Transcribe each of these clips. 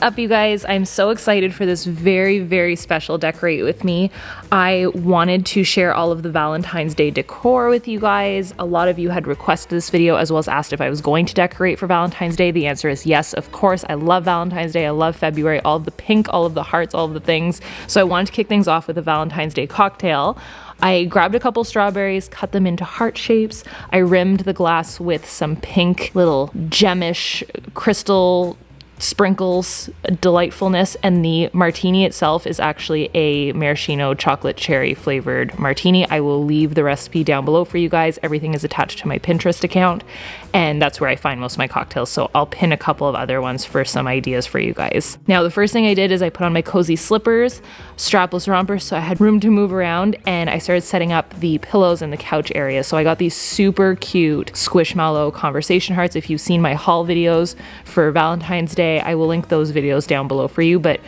up, you guys? I'm so excited for this very, very special Decorate With Me. I wanted to share all of the Valentine's Day decor with you guys. A lot of you had requested this video as well as asked if I was going to decorate for Valentine's Day. The answer is yes, of course. I love Valentine's Day. I love February, all of the pink, all of the hearts, all of the things. So I wanted to kick things off with a Valentine's Day cocktail. I grabbed a couple strawberries, cut them into heart shapes. I rimmed the glass with some pink little gemish crystal sprinkles, delightfulness, and the martini itself is actually a maraschino chocolate cherry flavored martini. I will leave the recipe down below for you guys. Everything is attached to my Pinterest account, and that's where I find most of my cocktails, so I'll pin a couple of other ones for some ideas for you guys. Now, the first thing I did is I put on my cozy slippers, strapless romper, so I had room to move around, and I started setting up the pillows in the couch area. So I got these super cute Squishmallow conversation hearts. If you've seen my haul videos for Valentine's Day, I will link those videos down below for you, but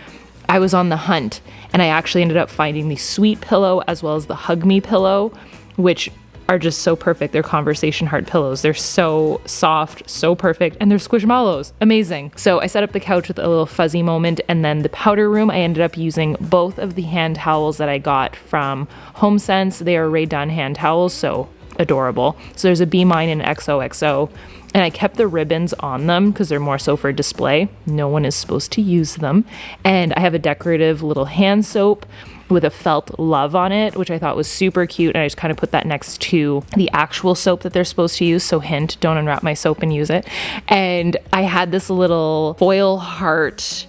I was on the hunt and I actually ended up finding the sweet pillow as well as the hug me pillow, which are just so perfect. They're conversation heart pillows. They're so soft, so perfect, and they're Squishmallows. Amazing. So I set up the couch with a little fuzzy moment, and then the powder room, I ended up using both of the hand towels that I got from HomeSense. They are Rae Dunn hand towels, so adorable. So there's a Be Mine and XOXO, and I kept the ribbons on them because they're more so for display. No one is supposed to use them. And I have a decorative little hand soap with a felt love on it, which I thought was super cute, and I just kind of put that next to the actual soap that they're supposed to use, so hint, don't unwrap my soap and use it. And I had this little foil heart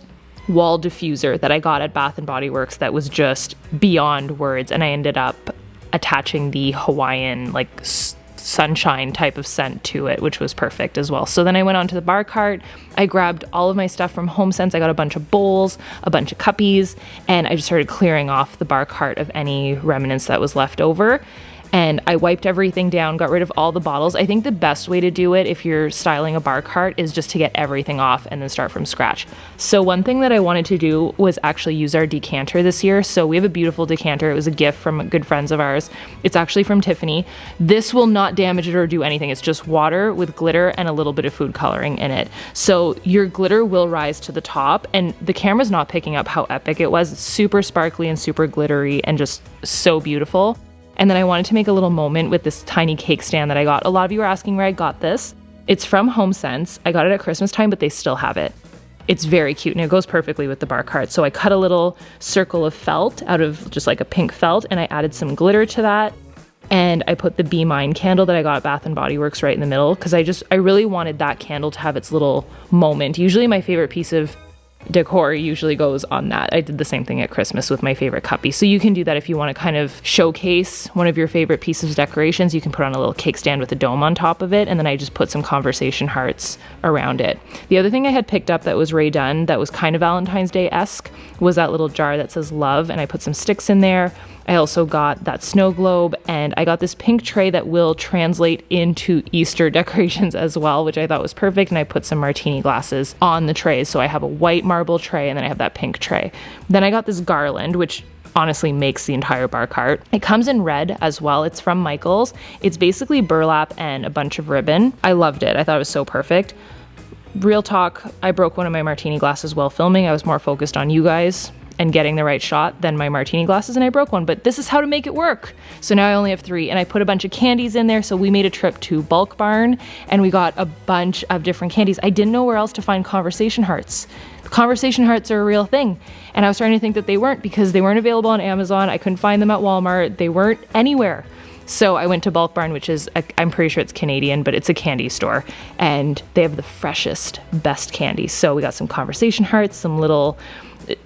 wall diffuser that I got at Bath & Body Works that was just beyond words, and I ended up attaching the Hawaiian sunshine type of scent to it, which was perfect as well. So then I went onto the bar cart. I grabbed all of my stuff from HomeSense. I got a bunch of bowls, a bunch of cuppies, and I just started clearing off the bar cart of any remnants that was left over. And I wiped everything down, got rid of all the bottles. I think the best way to do it if you're styling a bar cart is just to get everything off and then start from scratch. So one thing that I wanted to do was actually use our decanter this year. So we have a beautiful decanter. It was a gift from good friends of ours. It's actually from Tiffany. This will not damage it or do anything. It's just water with glitter and a little bit of food coloring in it. So your glitter will rise to the top, and the camera's not picking up how epic it was. It's super sparkly and super glittery and just so beautiful. And then I wanted to make a little moment with this tiny cake stand that I got. A lot of you are asking where I got this. It's from HomeSense. I got it at Christmas time, but they still have it. It's very cute and it goes perfectly with the bar cart. So I cut a little circle of felt out of just like a pink felt, and I added some glitter to that. And I put the Be Mine candle that I got at Bath & Body Works right in the middle, because I really wanted that candle to have its little moment. Usually my favorite piece of decor usually goes on that. I did the same thing at Christmas with my favorite cuppy. So you can do that if you want to kind of showcase one of your favorite pieces of decorations. You can put on a little cake stand with a dome on top of it, and then I just put some conversation hearts around it. The other thing I had picked up that was Rae Dunn that was kind of Valentine's Day-esque was that little jar that says love, and I put some sticks in there. I also got that snow globe, and I got this pink tray that will translate into Easter decorations as well, which I thought was perfect, and I put some martini glasses on the trays. So I have a white marble tray, and then I have that pink tray. Then I got this garland, which honestly makes the entire bar cart. It comes in red as well. It's from Michaels. It's basically burlap and a bunch of ribbon. I loved it. I thought it was so perfect. Real talk, I broke one of my martini glasses while filming. I was more focused on you guys and getting the right shot than my martini glasses, and I broke one, but this is how to make it work. So now I only have 3, and I put a bunch of candies in there. So we made a trip to Bulk Barn and we got a bunch of different candies. I didn't know where else to find conversation hearts. Conversation hearts are a real thing, and I was starting to think that they weren't, because they weren't available on Amazon. I couldn't find them at Walmart. They weren't anywhere. So I went to Bulk Barn, which is, I'm pretty sure it's Canadian, but it's a candy store, and they have the freshest, best candy. So we got some conversation hearts, some little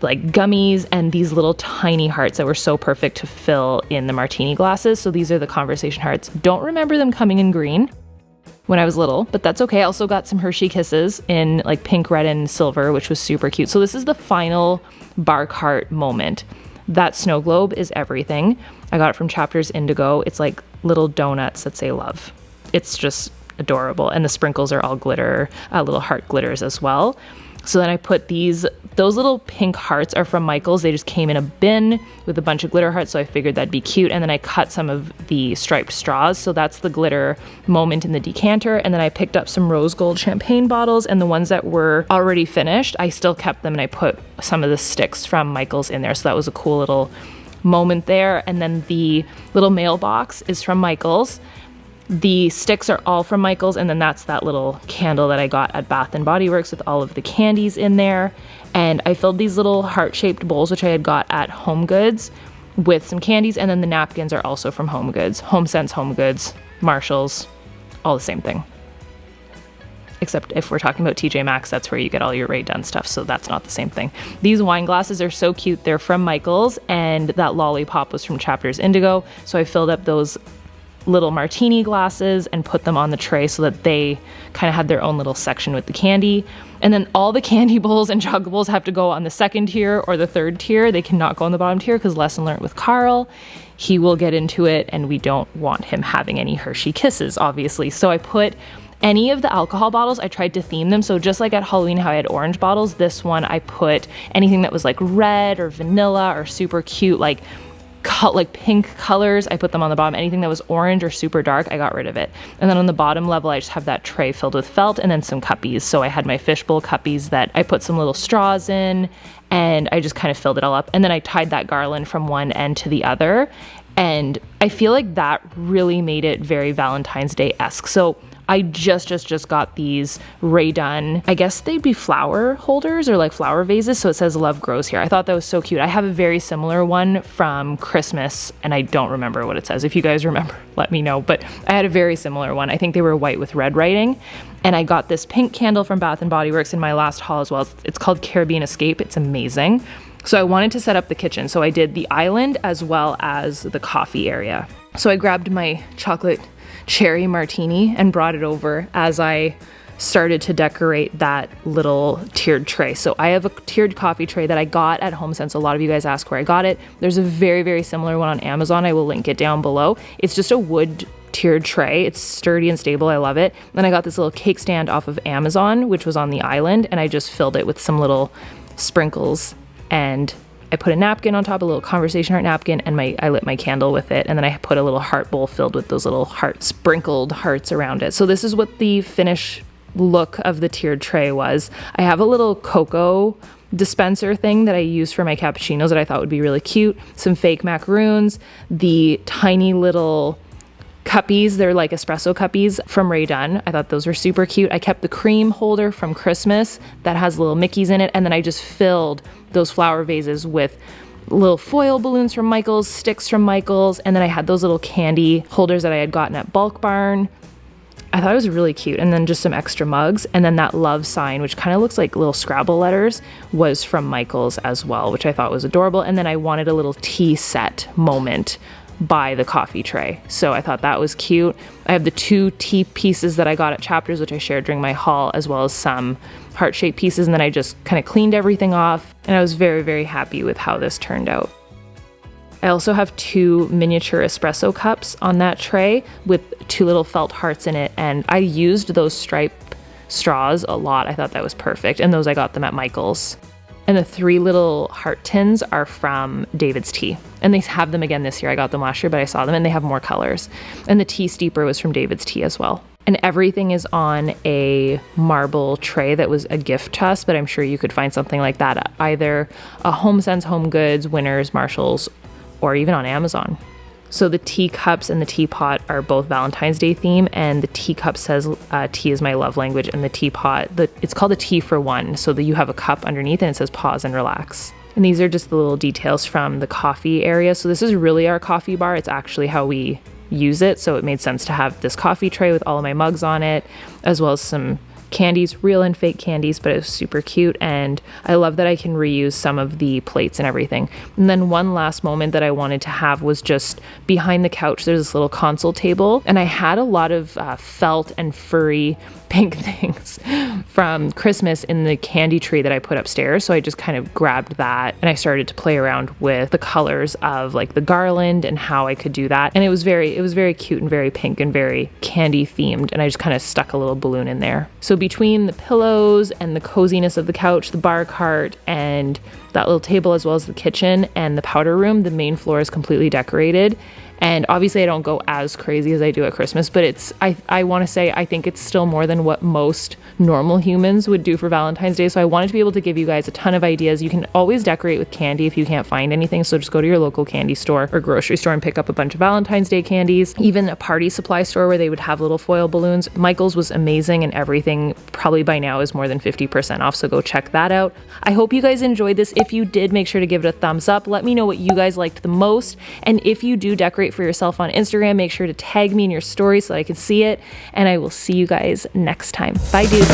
like gummies, and these little tiny hearts that were so perfect to fill in the martini glasses. So these are the conversation hearts. Don't remember them coming in green when I was little, but that's okay. I also got some Hershey Kisses in like pink, red, and silver, which was super cute. So this is the final bar cart moment. That snow globe is everything. I got it from Chapters Indigo. It's like little donuts that say love. It's just adorable. And the sprinkles are all glitter, little heart glitters as well. So then I put those little pink hearts are from Michael's. They just came in a bin with a bunch of glitter hearts, so I figured that'd be cute. And then I cut some of the striped straws, so that's the glitter moment in the decanter. And then I picked up some rose gold champagne bottles, and the ones that were already finished, I still kept them, and I put some of the sticks from Michael's in there. So that was a cool little moment there. And then the little mailbox is from Michael's. The sticks are all from Michael's, and then that's that little candle that I got at Bath & Body Works with all of the candies in there. And I filled these little heart-shaped bowls, which I had got at Home Goods, with some candies, and then the napkins are also from Home Goods. HomeSense, Home Goods, Marshalls, all the same thing. Except if we're talking about TJ Maxx, that's where you get all your Rae Dunn stuff, so that's not the same thing. These wine glasses are so cute. They're from Michael's, and that lollipop was from Chapters Indigo, so I filled up those little martini glasses and put them on the tray so that they kind of had their own little section with the candy. And then all the candy bowls and chocolate bowls have to go on the second tier or the third tier. They cannot go on the bottom tier because lesson learned with Carl. He will get into it, and we don't want him having any Hershey Kisses, obviously. So I put any of the alcohol bottles, I tried to theme them. So just like at Halloween, how I had orange bottles, this one I put anything that was like red or vanilla or super cute, like pink colors, I put them on the bottom. Anything that was orange or super dark, I got rid of it. And then on the bottom level, I just have that tray filled with felt and then some cuppies. So I had my fishbowl cuppies that I put some little straws in, and I just kind of filled it all up. And then I tied that garland from one end to the other. And I feel like that really made it very Valentine's Day-esque. So I just got these Rae Dunn, I guess they'd be flower holders or like flower vases. So it says Love Grows Here. I thought that was so cute. I have a very similar one from Christmas, and I don't remember what it says. If you guys remember, let me know. But I had a very similar one. I think they were white with red writing. And I got this pink candle from Bath & Body Works in my last haul as well. It's called Caribbean Escape. It's amazing. So I wanted to set up the kitchen. So I did the island as well as the coffee area. So I grabbed my chocolate cherry martini and brought it over as I started to decorate that little tiered tray. So I have a tiered coffee tray that I got at HomeSense. A lot of you guys ask where I got it. There's a very, very similar one on Amazon. I will link it down below. It's just a wood tiered tray. It's sturdy and stable. I love it. Then I got this little cake stand off of Amazon, which was on the island, and I just filled it with some little sprinkles, and I put a napkin on top, a little conversation heart napkin, and I lit my candle with it. And then I put a little heart bowl filled with those little sprinkled hearts around it. So this is what the finished look of the tiered tray was. I have a little cocoa dispenser thing that I use for my cappuccinos that I thought would be really cute. Some fake macaroons, the tiny little cuppies, they're like espresso cuppies from Rae Dunn. I thought those were super cute. I kept the cream holder from Christmas that has little Mickeys in it, and then I just filled those flower vases with little foil balloons from Michael's, sticks from Michael's, and then I had those little candy holders that I had gotten at Bulk Barn. I thought it was really cute. And then just some extra mugs, and then that love sign, which kind of looks like little Scrabble letters, was from Michael's as well, which I thought was adorable. And then I wanted a little tea set moment by the coffee tray. So I thought that was cute. I have the 2 tea pieces that I got at Chapters, which I shared during my haul, as well as some heart-shaped pieces. And then I just kind of cleaned everything off, and I was very, very happy with how this turned out. I also have 2 miniature espresso cups on that tray with 2 little felt hearts in it. And I used those stripe straws a lot. I thought that was perfect. And those I got them at Michael's. And the 3 little heart tins are from David's Tea. And they have them again this year. I got them last year, but I saw them and they have more colors. And the tea steeper was from David's Tea as well. And everything is on a marble tray that was a gift to us, but I'm sure you could find something like that at either a HomeSense, Home Goods, Winners, Marshalls, or even on Amazon. So the teacups and the teapot are both Valentine's Day theme, and the teacup says tea is my love language, and the teapot, it's called a tea for one, so that you have a cup underneath and it says pause and relax. And these are just the little details from the coffee area. So this is really our coffee bar. It's actually how we use it, so it made sense to have this coffee tray with all of my mugs on it, as well as some candies, real and fake candies, but it was super cute. And I love that I can reuse some of the plates and everything. And then one last moment that I wanted to have was just behind the couch. There's this little console table, and I had a lot of felt and furry pink things from Christmas in the candy tree that I put upstairs. So I just kind of grabbed that and I started to play around with the colors of like the garland and how I could do that. And it was very cute and very pink and very candy themed. And I just kind of stuck a little balloon in there. So between the pillows and the coziness of the couch, the bar cart, and that little table, as well as the kitchen and the powder room, the main floor is completely decorated. And obviously I don't go as crazy as I do at Christmas, but I want to say I think it's still more than what most normal humans would do for Valentine's Day. So I wanted to be able to give you guys a ton of ideas. You can always decorate with candy if you can't find anything. So just go to your local candy store or grocery store and pick up a bunch of Valentine's Day candies. Even a party supply store where they would have little foil balloons. Michael's was amazing, and everything probably by now is more than 50% off. So go check that out. I hope you guys enjoyed this. If you did, make sure to give it a thumbs up. Let me know what you guys liked the most. And if you do decorate for yourself on Instagram, make sure to tag me in your story so I can see it. And I will see you guys next time. Bye, dudes.